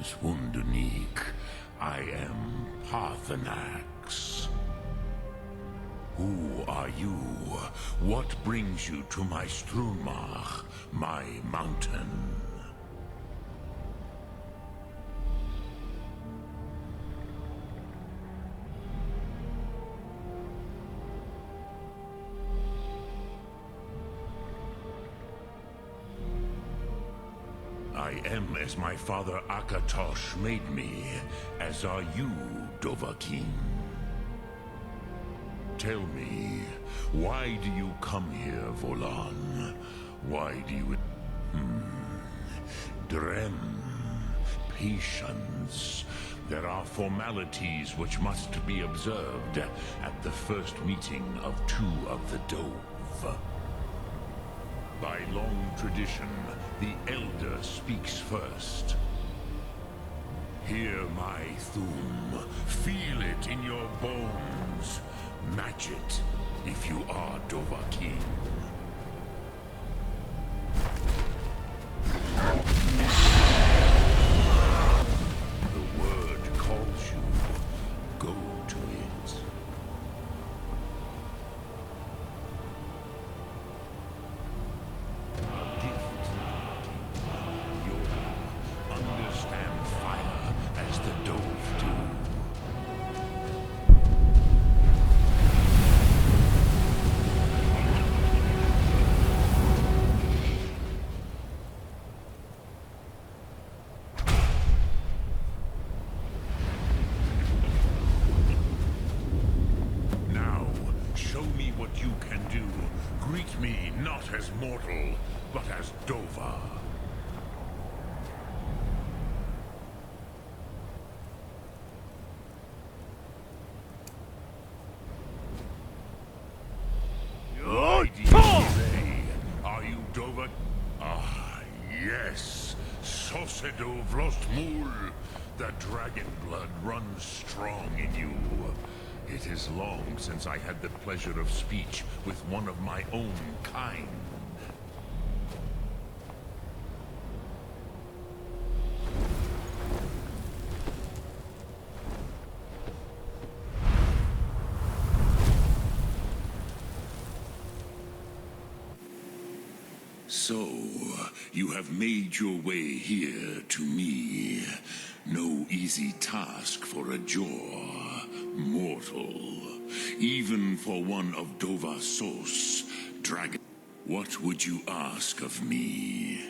Greetings, Wunderneek. I am Parturnaxom. Who are you? What brings you to my Strunmach, my mountain? I am as my father Akatosh made me, as are you, Dovahkiin. Tell me, why do you come here, Volan? Why do you... Drem. Patience. There are formalities which must be observed at the first meeting of two of the Dove. By long tradition, the Elder speaks first. Hear my Thum. Feel it in your bones. Match it, if you are Dovahkiin. The word calls you. Go to it. A gift. You understand fire as the Dove do. You can do. Greet me not as mortal, but as Dova. Are you Dova? Ah, yes. Sosedo Vrostmul. The dragon blood runs strong in you. It is long since I had the pleasure of speech with one of my own kind. So, you have made your way here to me. No easy task for a jaw, mortal. Even for one of Dovasos, dragon. What would you ask of me?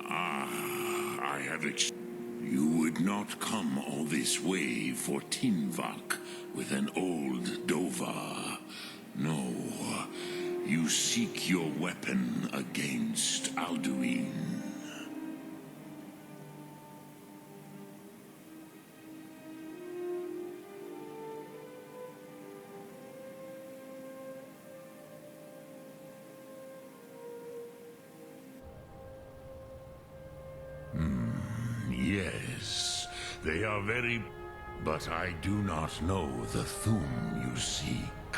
I have You would not come all this way for Tinvak with an old Dova. No. You seek your weapon against Alduin. Yes, they are very... But I do not know the Thum you seek.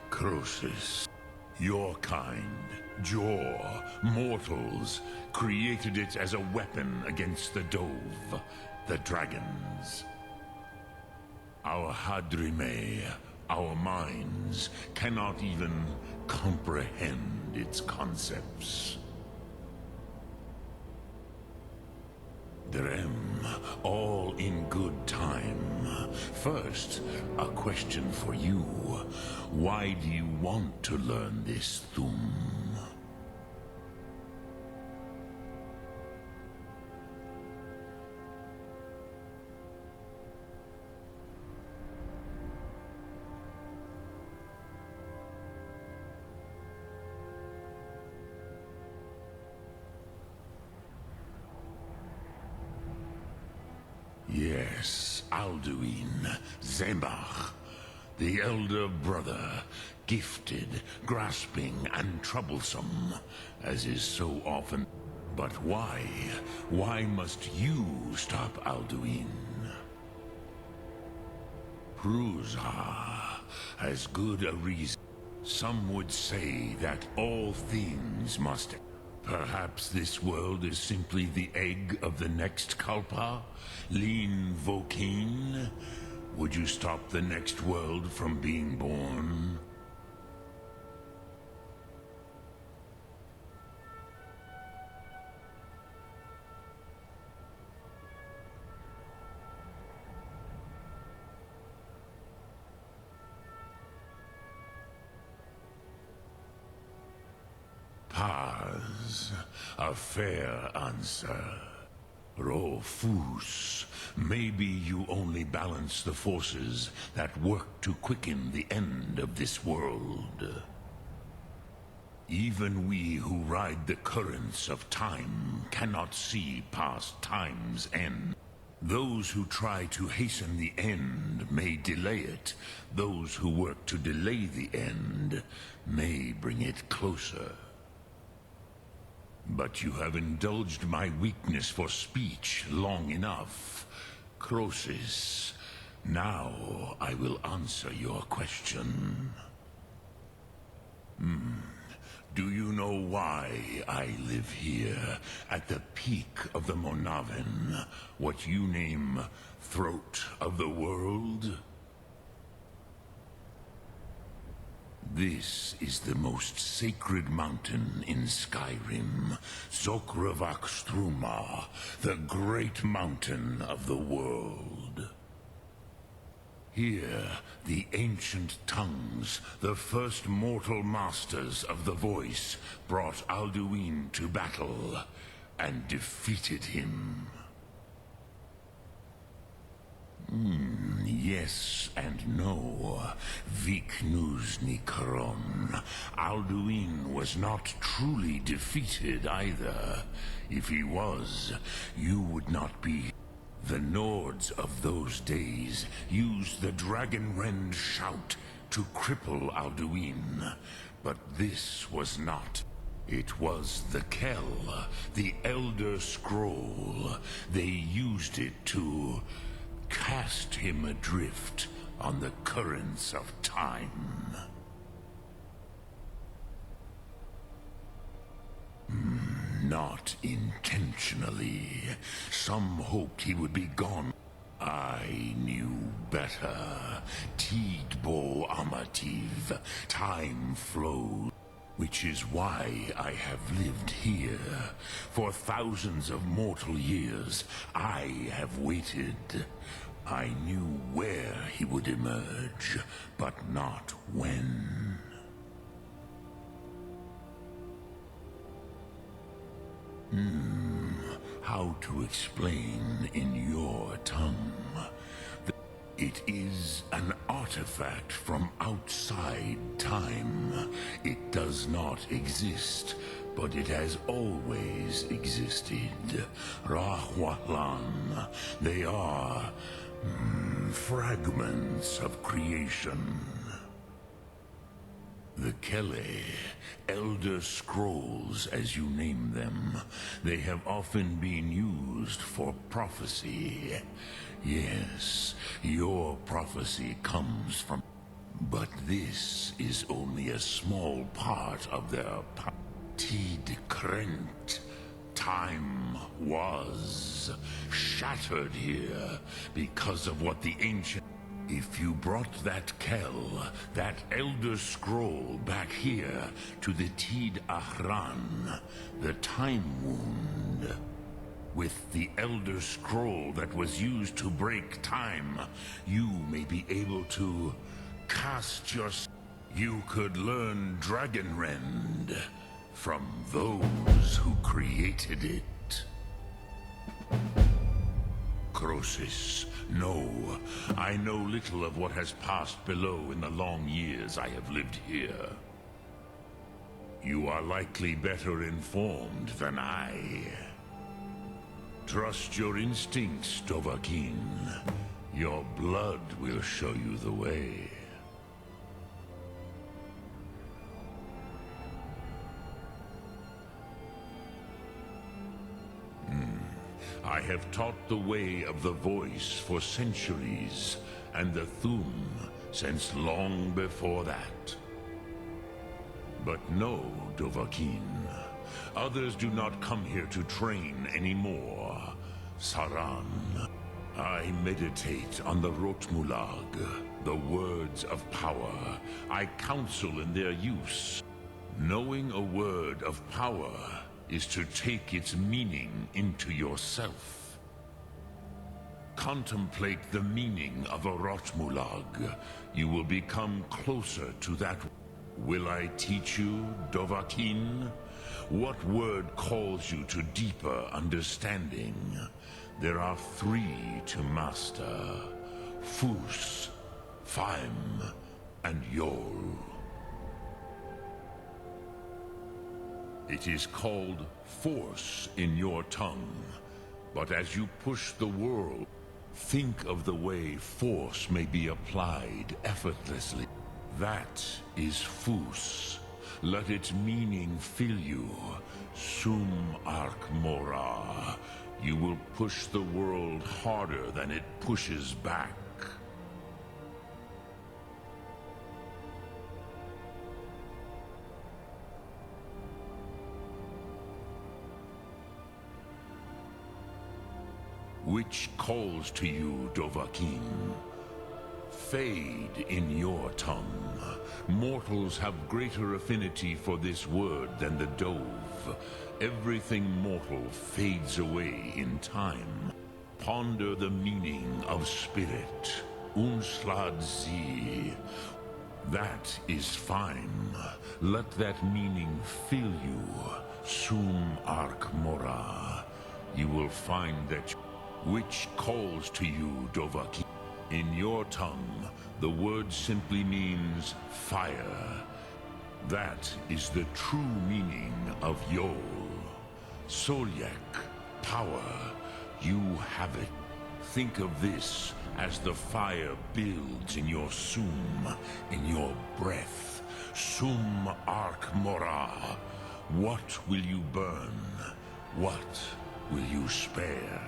Croesus. Your kind, Jaw, mortals, created it as a weapon against the Dove, the dragons. Our Hadrime, our minds, cannot even comprehend its concepts. Drem, all in good time. First, a question for you. Why do you want to learn this Thum? Yes, Alduin, Zembach, the elder brother, gifted, grasping, and troublesome, as is so often. But why? Why must you stop Alduin? Pruzha has good a reason. Some would say that all things must... Perhaps this world is simply the egg of the next Kalpa? Lean Vokeen? Would you stop the next world from being born? Paz, a fair answer. Rofus, maybe you only balance the forces that work to quicken the end of this world. Even we who ride the currents of time cannot see past time's end. Those who try to hasten the end may delay it. Those who work to delay the end may bring it closer. But you have indulged my weakness for speech long enough. Croesus, now I will answer your question. Do you know why I live here, at the peak of the Monaven, what you name throat of the world? This is the most sacred mountain in Skyrim, Zokravakstruma, the great mountain of the world. Here, the ancient tongues, the first mortal masters of the voice, brought Alduin to battle and defeated him. Yes and no. Viknusnikron. Alduin was not truly defeated either. If he was, you would not be. The Nords of those days used the Dragonrend shout to cripple Alduin, but this was not. It was the Kell, the Elder Scroll. They used it to cast him adrift on the currents of time. Not intentionally. Some hoped he would be gone. I knew better. Tidbo Amativ. Time flowed. Which is why I have lived here. For thousands of mortal years, I have waited. I knew where he would emerge, but not when. How to explain in your tongue? It is an artifact from outside time. It does not exist, but it has always existed. Rahwalan. They are fragments of creation. The Kele, Elder Scrolls as you name them, they have often been used for prophecy. Yes, your prophecy comes from... But this is only a small part of their Tid Krent. Time was shattered here because of what the ancient... If you brought that Kell, that Elder Scroll back here to the Tid Ahran, the Time Wound, with the Elder Scroll that was used to break time, you may be able to cast your... You could learn Dragonrend from those who created it. Croesus, no. I know little of what has passed below in the long years I have lived here. You are likely better informed than I. Trust your instincts, Dovahkiin. Your blood will show you the way. I have taught the way of the voice for centuries, and the Thum since long before that. But know, Dovahkiin, Others do not come here to train anymore. Saran. I meditate on the Rotmulag, the words of power. I counsel in their use. Knowing a word of power is to take its meaning into yourself. Contemplate the meaning of a Rotmulag. You will become closer to that. Will I teach you, Dovahkiin? What word calls you to deeper understanding? There are 3 to master: Fus, Faim, and Yol. It is called force in your tongue, but as you push the world, think of the way force may be applied effortlessly. That is Fus. Let its meaning fill you. Sum Ark Mora. You will push the world harder than it pushes back. Which calls to you, Dovahkiin? Fade in your tongue. Mortals have greater affinity for this word than the dove. Everything mortal fades away in time. Ponder the meaning of spirit. Unslad Zi. That is fine. Let that meaning fill you. Sum Ark Mora. You will find that which calls to you, Dovahkiin. In your tongue, the word simply means fire. That is the true meaning of Yol. Solyek, power. You have it. Think of this as the fire builds in your sum, in your breath. Sum Ark Mora. What will you burn? What will you spare?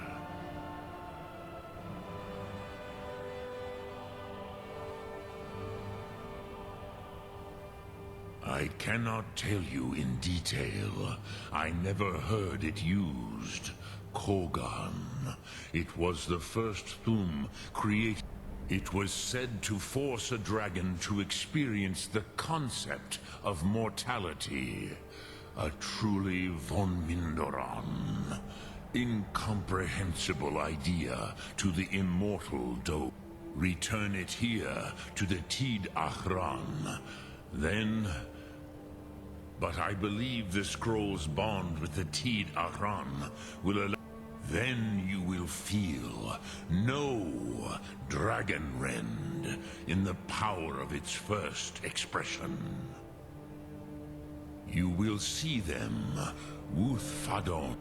I cannot tell you in detail. I never heard it used. Kogan. It was the first Thum created. It was said to force a dragon to experience the concept of mortality. A truly von Mindoran. Incomprehensible idea to the immortal Do. Return it here to the Tid Achran. Then... But I believe the scroll's bond with the Tid Achran will allow... Then you will feel, know, Dragonrend in the power of its first expression. You will see them, Wuthfadon,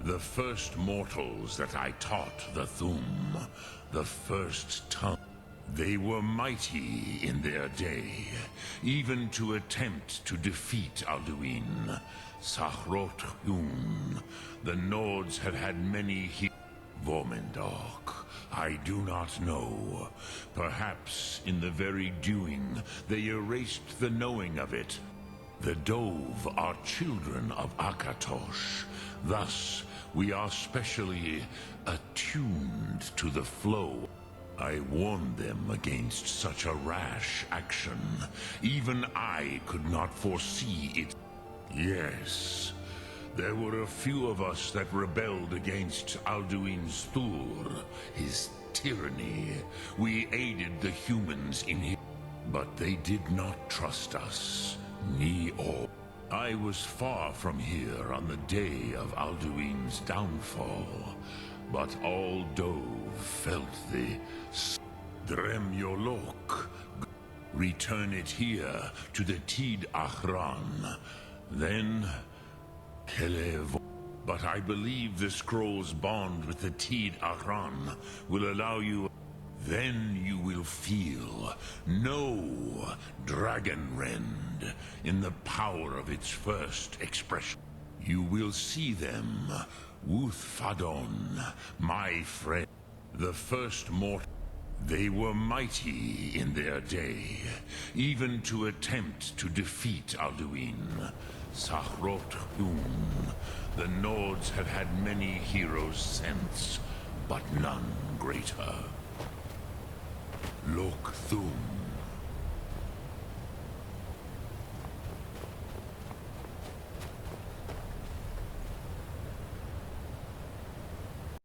the first mortals that I taught the Thum, the first tongue. They were mighty in their day, even to attempt to defeat Alduin. Sahrot Hun. The Nords have had many Vormendok. I do not know. Perhaps in the very doing, they erased the knowing of it. The Dove are children of Akatosh. Thus, we are specially attuned to the flow. I warned them against such a rash action. Even I could not foresee it. Yes, there were a few of us that rebelled against Alduin's Thur, his tyranny. We aided the humans in his... But they did not trust us, ni all. I was far from here on the day of Alduin's downfall, but all Dove felt the... Dremyolok. Return it here to the Tid Achran. Then... Kelev. But I believe the scroll's bond with the Tid Achran will allow you... Then you will feel, know, Dragonrend in the power of its first expression. You will see them, Wuthfadon, my friend, the first mortal. They were mighty in their day, even to attempt to defeat Alduin. Sahrot Thum. The Nords have had many heroes since, but none greater. Lok Thum.